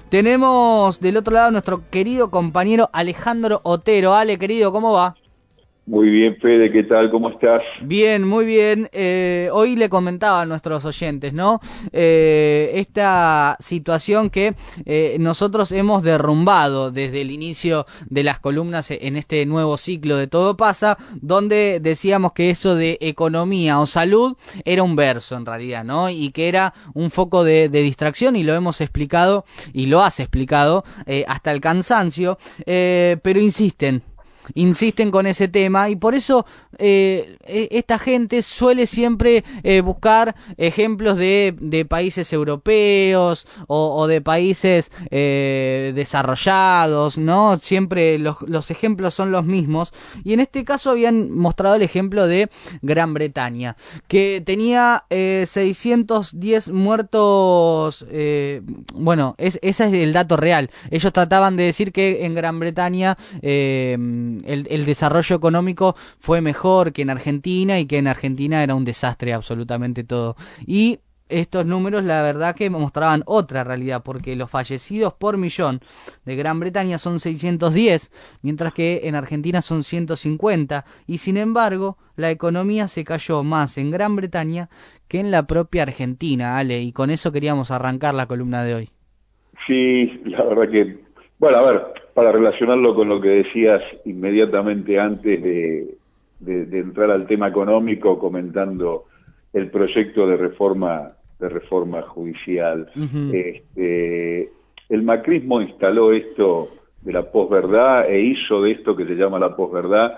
Tenemos del otro lado a nuestro querido compañero Alejandro Otero. Ale, querido, ¿cómo va? Muy bien, Fede, ¿qué tal? ¿Cómo estás? Bien, muy bien. Hoy le comentaba a nuestros oyentes, ¿no? Esta situación que nosotros hemos derrumbado desde el inicio de las columnas en este nuevo ciclo de Todo Pasa, donde decíamos que eso de economía o salud era un verso en realidad, ¿no? Y que era un foco de distracción, y lo hemos explicado y lo has explicado hasta el cansancio, pero insisten con ese tema, y por eso esta gente suele siempre buscar ejemplos de países europeos o de países desarrollados, ¿no? Siempre los ejemplos son los mismos, y en este caso habían mostrado el ejemplo de Gran Bretaña, que tenía 610 muertos. Bueno, ese es el dato real. Ellos trataban de decir que en Gran Bretaña el desarrollo económico fue mejor que en Argentina, y que en Argentina era un desastre absolutamente todo. Y estos números, la verdad, que mostraban otra realidad, porque los fallecidos por millón de Gran Bretaña son 610, mientras que en Argentina son 150, y sin embargo la economía se cayó más en Gran Bretaña que en la propia Argentina, Ale, y con eso queríamos arrancar la columna de hoy. Sí, la verdad que, bueno, a ver, para relacionarlo con lo que decías inmediatamente antes de entrar al tema económico, comentando el proyecto de reforma judicial, Ujú. el macrismo instaló esto de la posverdad e hizo de esto que se llama la posverdad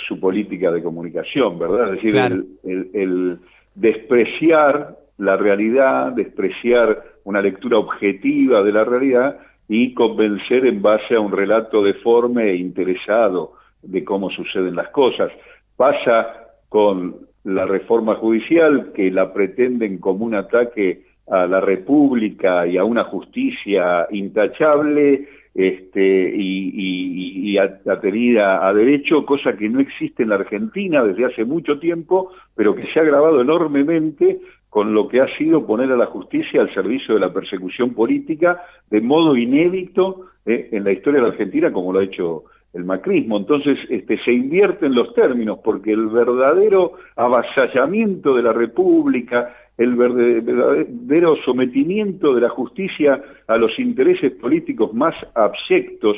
su política de comunicación, ¿verdad? Es decir, Claro. el despreciar la realidad, despreciar una lectura objetiva de la realidad y convencer en base a un relato deforme e interesado de cómo suceden las cosas. Pasa con la reforma judicial, que la pretenden como un ataque a la República y a una justicia intachable, y atenida a derecho, cosa que no existe en la Argentina desde hace mucho tiempo, pero que se ha agravado enormemente con lo que ha sido poner a la justicia al servicio de la persecución política de modo inédito en la historia de la Argentina, como lo ha hecho el macrismo. Entonces se invierten los términos, porque el verdadero avasallamiento de la República, el verdadero sometimiento de la justicia a los intereses políticos más abyectos,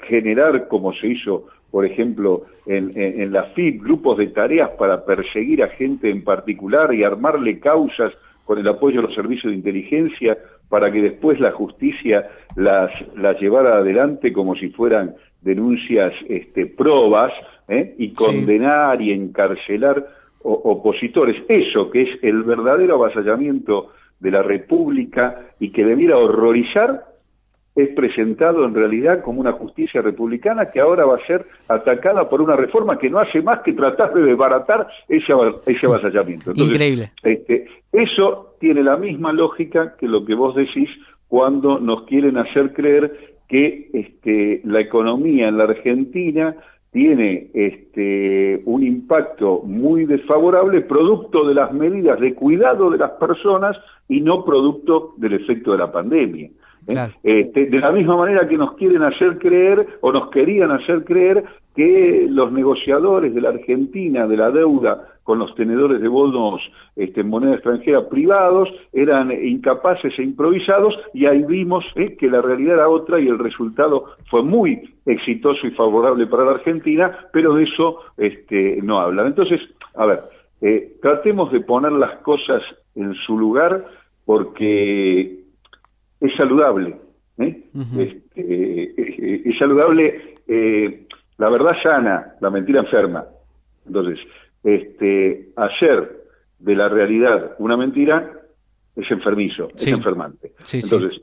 generar, como se hizo por ejemplo, en la FIP, grupos de tareas para perseguir a gente en particular y armarle causas con el apoyo de los servicios de inteligencia para que después la justicia las llevara adelante como si fueran denuncias probas, y Sí. condenar y encarcelar opositores. Eso que es el verdadero avasallamiento de la República y que debiera horrorizar, es presentado en realidad como una justicia republicana que ahora va a ser atacada por una reforma que no hace más que tratar de desbaratar ese avasallamiento. Entonces, Increíble. eso tiene la misma lógica que lo que vos decís cuando nos quieren hacer creer que la economía en la Argentina tiene un impacto muy desfavorable producto de las medidas de cuidado de las personas y no producto del efecto de la pandemia. Claro. De la misma manera que nos quieren hacer creer, o nos querían hacer creer, que los negociadores de la Argentina de la deuda con los tenedores de bonos en moneda extranjera privados eran incapaces e improvisados, y ahí vimos que la realidad era otra y el resultado fue muy exitoso y favorable para la Argentina, pero de eso no hablan. Entonces, a ver, tratemos de poner las cosas en su lugar, porque es saludable, Ujú. es saludable, la verdad sana, la mentira enferma. Entonces, hacer de la realidad una mentira es enfermizo, es Sí, enfermante. sí, sí. Entonces,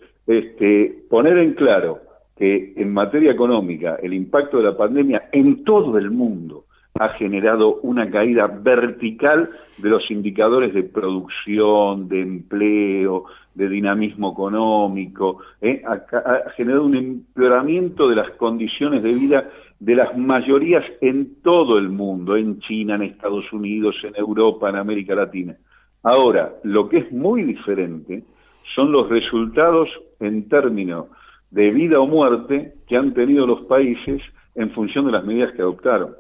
poner en claro que en materia económica el impacto de la pandemia en todo el mundo ha generado una caída vertical de los indicadores de producción, de empleo, de dinamismo económico, ha generado un empeoramiento de las condiciones de vida de las mayorías en todo el mundo, en China, en Estados Unidos, en Europa, en América Latina. Ahora, lo que es muy diferente son los resultados en términos de vida o muerte que han tenido los países en función de las medidas que adoptaron.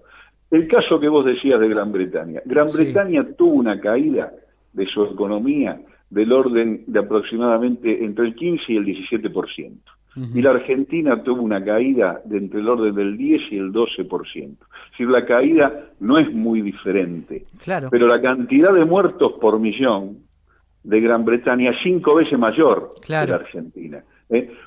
El caso que vos decías de Gran Bretaña. Gran Bretaña tuvo una caída de su economía del orden de aproximadamente entre el 15 y el 17%. Y la Argentina tuvo una caída de entre el orden del 10 y el 12%. Es decir, la caída no es muy diferente. Claro. Pero la cantidad de muertos por millón de Gran Bretaña es 5 veces mayor que la Argentina.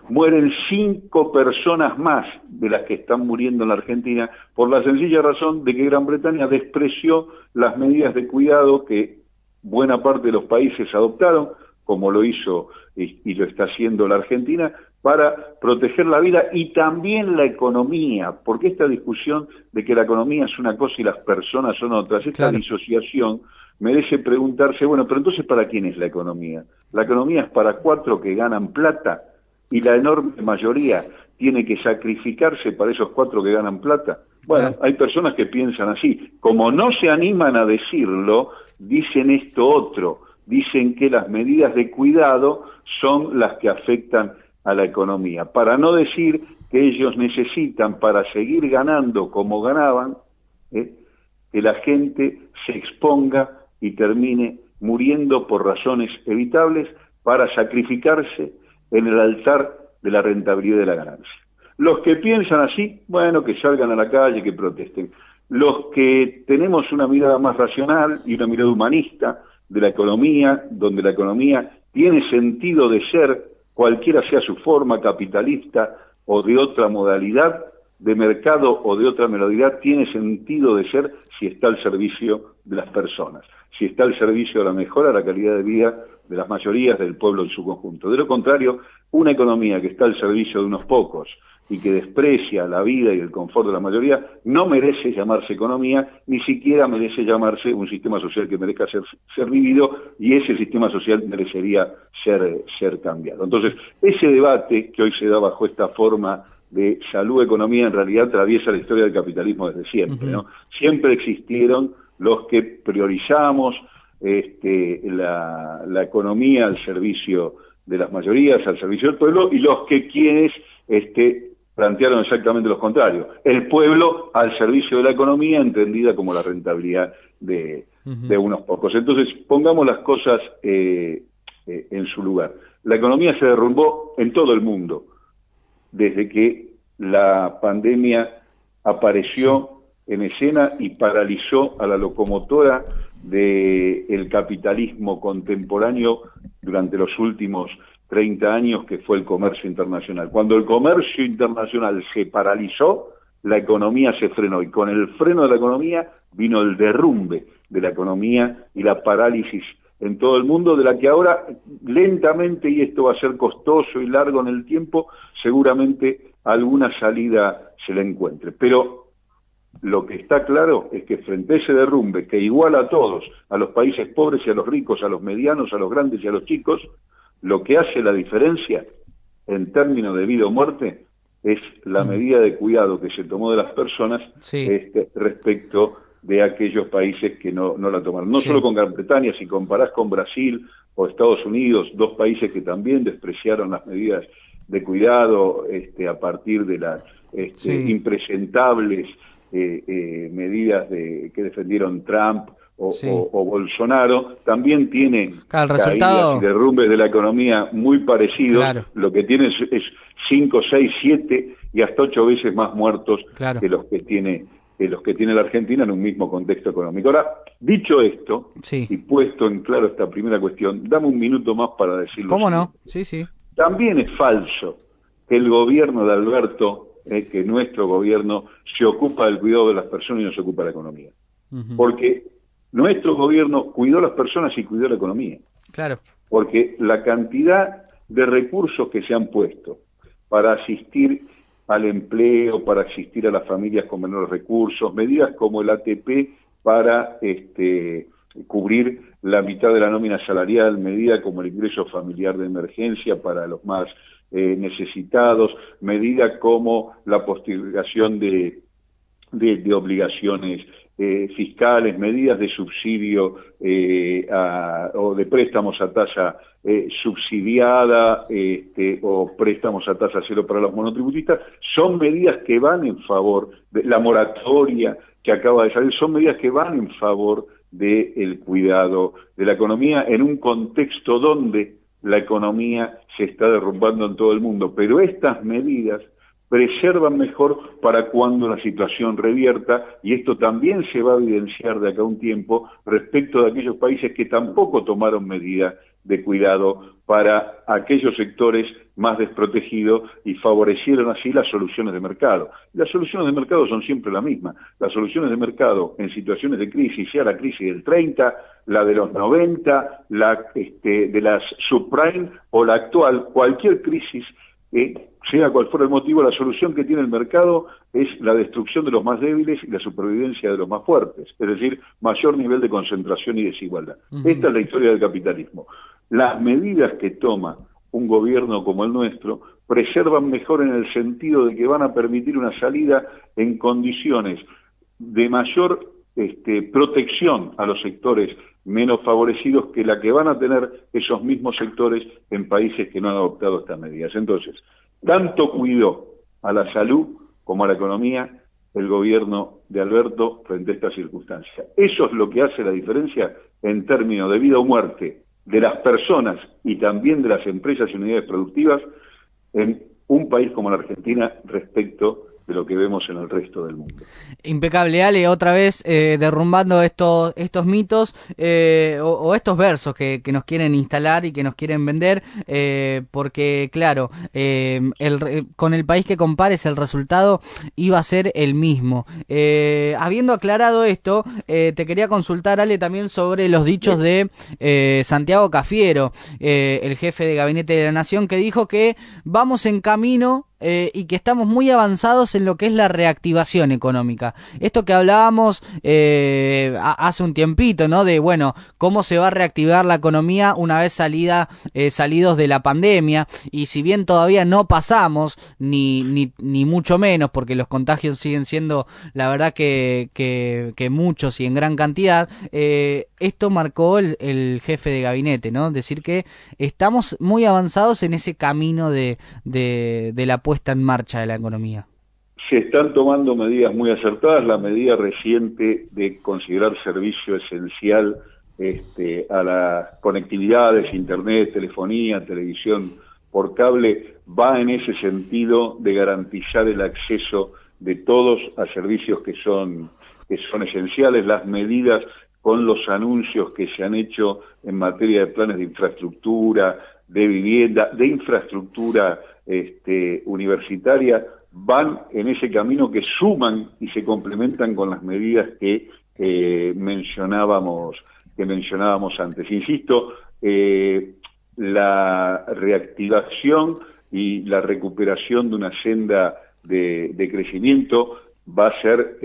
Mueren 5 personas más de las que están muriendo en la Argentina por la sencilla razón de que Gran Bretaña despreció las medidas de cuidado que buena parte de los países adoptaron, como lo hizo y lo está haciendo la Argentina, para proteger la vida y también la economía, porque esta discusión de que la economía es una cosa y las personas son otras, esta disociación merece preguntarse, bueno, pero entonces ¿para quién es la economía? La economía es para 4 que ganan plata y la enorme mayoría tiene que sacrificarse para esos 4 que ganan plata. Bueno, hay personas que piensan así. Como no se animan a decirlo, dicen esto otro. Dicen que las medidas de cuidado son las que afectan a la economía. Para no decir que ellos necesitan, para seguir ganando como ganaban, que la gente se exponga y termine muriendo por razones evitables para sacrificarse en el altar de la rentabilidad de la ganancia. Los que piensan así, bueno, que salgan a la calle, que protesten. Los que tenemos una mirada más racional y una mirada humanista de la economía, donde la economía tiene sentido de ser, cualquiera sea su forma, capitalista o de otra modalidad de mercado o de otra modalidad, tiene sentido de ser si está al servicio de las personas, si está al servicio de la mejora de la calidad de vida de las mayorías del pueblo en su conjunto. De lo contrario, una economía que está al servicio de unos pocos y que desprecia la vida y el confort de la mayoría, no merece llamarse economía, ni siquiera merece llamarse un sistema social que merezca ser vivido, y ese sistema social merecería ser cambiado. Entonces, ese debate que hoy se da bajo esta forma de salud-economía, en realidad atraviesa la historia del capitalismo desde siempre, ¿no? Siempre existieron los que priorizamos la economía al servicio de las mayorías, al servicio del pueblo, y los que quienes plantearon exactamente lo contrario, el pueblo al servicio de la economía, entendida como la rentabilidad de unos pocos. Entonces, pongamos las cosas en su lugar. La economía se derrumbó en todo el mundo, desde que la pandemia apareció en escena y paralizó a la locomotora del capitalismo contemporáneo durante los últimos 30 años, que fue el comercio internacional. Cuando el comercio internacional se paralizó, la economía se frenó, y con el freno de la economía vino el derrumbe de la economía y la parálisis en todo el mundo, de la que ahora lentamente, y esto va a ser costoso y largo en el tiempo, seguramente alguna salida se le encuentre. Pero lo que está claro es que frente a ese derrumbe que iguala a todos, a los países pobres y a los ricos, a los medianos, a los grandes y a los chicos, lo que hace la diferencia en términos de vida o muerte es la medida de cuidado que se tomó de las personas respecto de aquellos países que no la tomaron. No solo con Gran Bretaña, si comparás con Brasil o Estados Unidos, 2 países que también despreciaron las medidas de cuidado a partir de las impresentables medidas que defendieron Trump o Bolsonaro, también tiene caídas y derrumbes de la economía muy parecidos. Lo que tiene es 5, 6, 7 y hasta 8 veces más muertos que los que tiene la Argentina en un mismo contexto económico. Ahora, dicho esto, y puesto en claro esta primera cuestión, dame un minuto más para decirlo. ¿Cómo no? También es falso que el gobierno de Alberto, que nuestro gobierno se ocupa del cuidado de las personas y no se ocupa de la economía. Porque nuestro gobierno cuidó a las personas y cuidó la economía. Porque la cantidad de recursos que se han puesto para asistir al empleo, para asistir a las familias con menores recursos, medidas como el ATP para cubrir la mitad de la nómina salarial, medidas como el ingreso familiar de emergencia para los más necesitados, medidas como la postergación de obligaciones fiscales, medidas de subsidio o de préstamos a tasa subsidiada o préstamos a tasa cero para los monotributistas, son medidas que van en favor de la moratoria que acaba de salir, son medidas que van en favor del cuidado de la economía en un contexto donde la economía se está derrumbando en todo el mundo, pero estas medidas preservan mejor para cuando la situación revierta, y esto también se va a evidenciar de acá a un tiempo respecto de aquellos países que tampoco tomaron medidas de cuidado para aquellos sectores más desprotegidos y favorecieron así las soluciones de mercado. Las soluciones de mercado son siempre las mismas. Las soluciones de mercado en situaciones de crisis, sea la crisis del 30, la de los 90, la de las subprime o la actual, cualquier crisis, sea cual fuera el motivo, la solución que tiene el mercado es la destrucción de los más débiles y la supervivencia de los más fuertes, es decir, mayor nivel de concentración y desigualdad. Esta es la historia del capitalismo. Las medidas que toma un gobierno como el nuestro preservan mejor en el sentido de que van a permitir una salida en condiciones de mayor protección a los sectores menos favorecidos que la que van a tener esos mismos sectores en países que no han adoptado estas medidas. Entonces, tanto cuidó a la salud como a la economía el gobierno de Alberto frente a esta circunstancia. Eso es lo que hace la diferencia en términos de vida o muerte de las personas y también de las empresas y unidades productivas en un país como la Argentina respecto de lo que vemos en el resto del mundo. Impecable, Ale, otra vez derrumbando estos mitos o estos versos que nos quieren instalar y que nos quieren vender, porque claro, con el país que compares el resultado iba a ser el mismo. Habiendo aclarado esto, te quería consultar, Ale, también sobre los dichos de Santiago Cafiero, el jefe de gabinete de la Nación, que dijo que vamos en camino y que estamos muy avanzados en lo que es la reactivación económica. Esto que hablábamos hace un tiempito, ¿no? De, bueno, cómo se va a reactivar la economía una vez salidos de la pandemia, y si bien todavía no pasamos, ni mucho menos, porque los contagios siguen siendo, la verdad, que muchos y en gran cantidad, esto marcó el jefe de gabinete, ¿no? Decir que estamos muy avanzados en ese camino de la puesta en marcha de la economía. Se están tomando medidas muy acertadas. La medida reciente de considerar servicio esencial a las conectividades, internet, telefonía, televisión por cable, va en ese sentido de garantizar el acceso de todos a servicios que son esenciales. Las medidas con los anuncios que se han hecho en materia de planes de infraestructura, de vivienda, de infraestructura universitaria, van en ese camino, que suman y se complementan con las medidas que mencionábamos antes. Insisto, la reactivación y la recuperación de una senda de crecimiento va a ser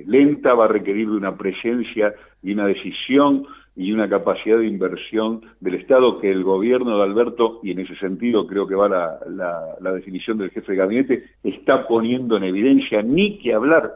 lenta, va a requerir de una presencia y una decisión y una capacidad de inversión del Estado que el gobierno de Alberto, y en ese sentido creo que va la definición del jefe de gabinete, está poniendo en evidencia. Ni que hablar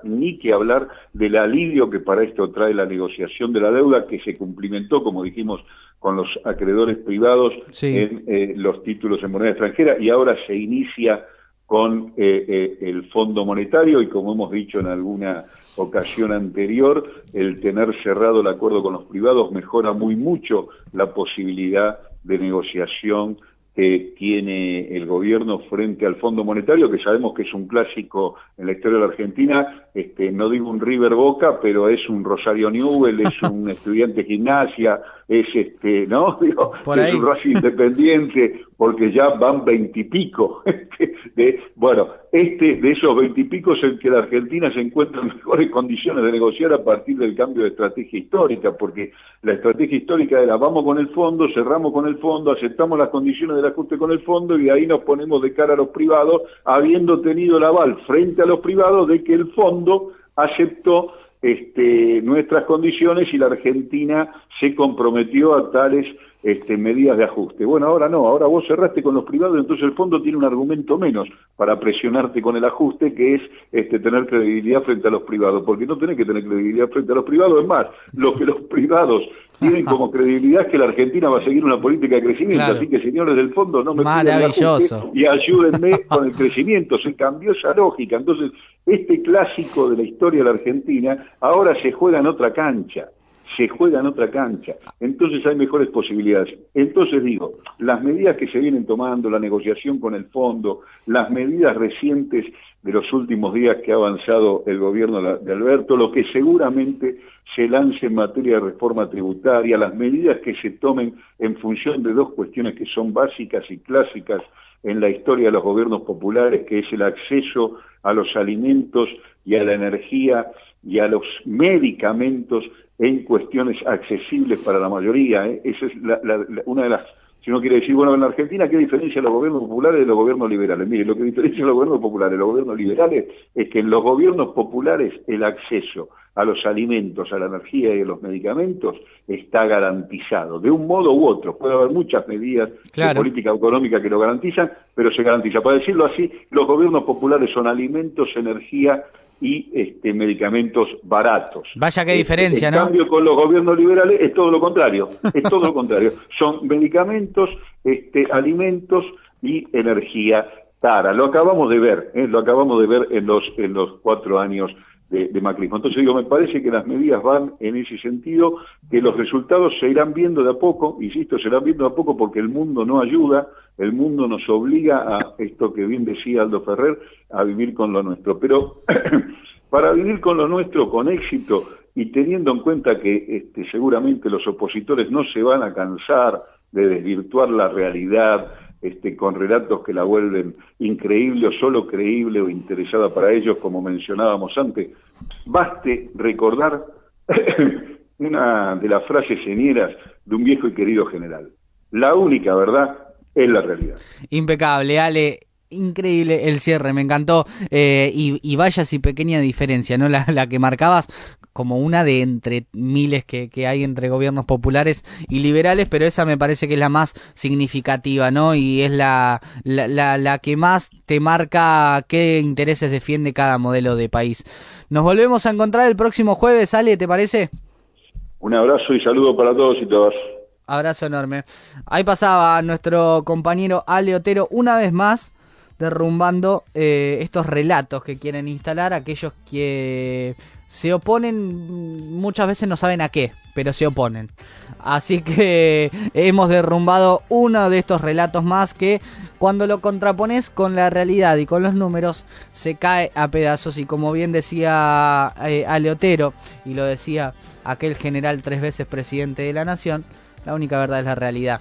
del alivio que para esto trae la negociación de la deuda, que se cumplimentó, como dijimos, con los acreedores privados, sí, en los títulos en moneda extranjera, y ahora se inicia con el Fondo Monetario, y como hemos dicho en alguna ocasión anterior, el tener cerrado el acuerdo con los privados mejora muy mucho la posibilidad de negociación que tiene el gobierno frente al Fondo Monetario, que sabemos que es un clásico en la historia de la Argentina. No digo un River Boca, pero es un Rosario Newell, es un Estudiante Gimnasia, es ¿no? Digo, es un Racing Independiente, porque ya van 20 y pico. De esos 20 y pico es el que la Argentina se encuentra en mejores condiciones de negociar a partir del cambio de estrategia histórica, porque la estrategia histórica era: vamos con el fondo, cerramos con el fondo, aceptamos las condiciones del ajuste con el fondo, y de ahí nos ponemos de cara a los privados, habiendo tenido el aval frente a los privados de que el fondo aceptó nuestras condiciones y la Argentina se comprometió a tales medidas de ajuste. Bueno, ahora no, ahora vos cerraste con los privados, entonces el fondo tiene un argumento menos para presionarte con el ajuste, que es tener credibilidad frente a los privados, porque no tenés que tener credibilidad frente a los privados, es más, lo que los privados tienen como credibilidad es que la Argentina va a seguir una política de crecimiento, claro. Así que señores del fondo, no me pidan el ajuste y ayúdenme con el crecimiento, se cambió esa lógica, entonces este clásico de la historia de la Argentina ahora se juega en otra cancha. Entonces hay mejores posibilidades. Entonces digo, las medidas que se vienen tomando, la negociación con el fondo, las medidas recientes de los últimos días que ha avanzado el gobierno de Alberto, lo que seguramente se lance en materia de reforma tributaria, las medidas que se tomen en función de dos cuestiones que son básicas y clásicas en la historia de los gobiernos populares, que es el acceso a los alimentos y a la energía y a los medicamentos en cuestiones accesibles para la mayoría. Esa es una de las, si uno quiere decir, bueno, en la Argentina, ¿qué diferencia los gobiernos populares de los gobiernos liberales? Mire, lo que diferencia los gobiernos populares de los gobiernos liberales es que en los gobiernos populares el acceso a los alimentos, a la energía y a los medicamentos está garantizado, de un modo u otro. Puede haber muchas medidas de política económica que lo garantizan, pero se garantiza. Para decirlo así, los gobiernos populares son alimentos, energía y medicamentos baratos. Vaya qué diferencia, ¿no? En cambio, con los gobiernos liberales es todo lo contrario, son medicamentos, alimentos y energía cara. Lo acabamos de ver, en los 4 años de macrismo. Entonces digo, me parece que las medidas van en ese sentido, que los resultados se irán viendo de a poco, insisto, se irán viendo de a poco porque el mundo no ayuda, el mundo nos obliga a esto que bien decía Aldo Ferrer, a vivir con lo nuestro. Pero para vivir con lo nuestro con éxito y teniendo en cuenta que seguramente los opositores no se van a cansar de desvirtuar la realidad, con relatos que la vuelven increíble o solo creíble o interesada para ellos, como mencionábamos antes, baste recordar una de las frases señeras de un viejo y querido general: la única verdad es la realidad. Impecable, Ale. Increíble el cierre, me encantó, y vaya si pequeña diferencia, ¿no? La que marcabas como una de entre miles que hay entre gobiernos populares y liberales, pero esa me parece que es la más significativa, ¿no? Y es la que más te marca qué intereses defiende cada modelo de país. Nos volvemos a encontrar el próximo jueves, Ale, ¿te parece? Un abrazo y saludo para todos y todas. Abrazo enorme. Ahí pasaba nuestro compañero Ale Otero una vez más, derrumbando estos relatos que quieren instalar aquellos que se oponen, muchas veces no saben a qué, pero se oponen. Así que hemos derrumbado uno de estos relatos más que cuando lo contrapones con la realidad y con los números se cae a pedazos, y como bien decía Ale Otero, y lo decía aquel general 3 veces presidente de la nación, la única verdad es la realidad.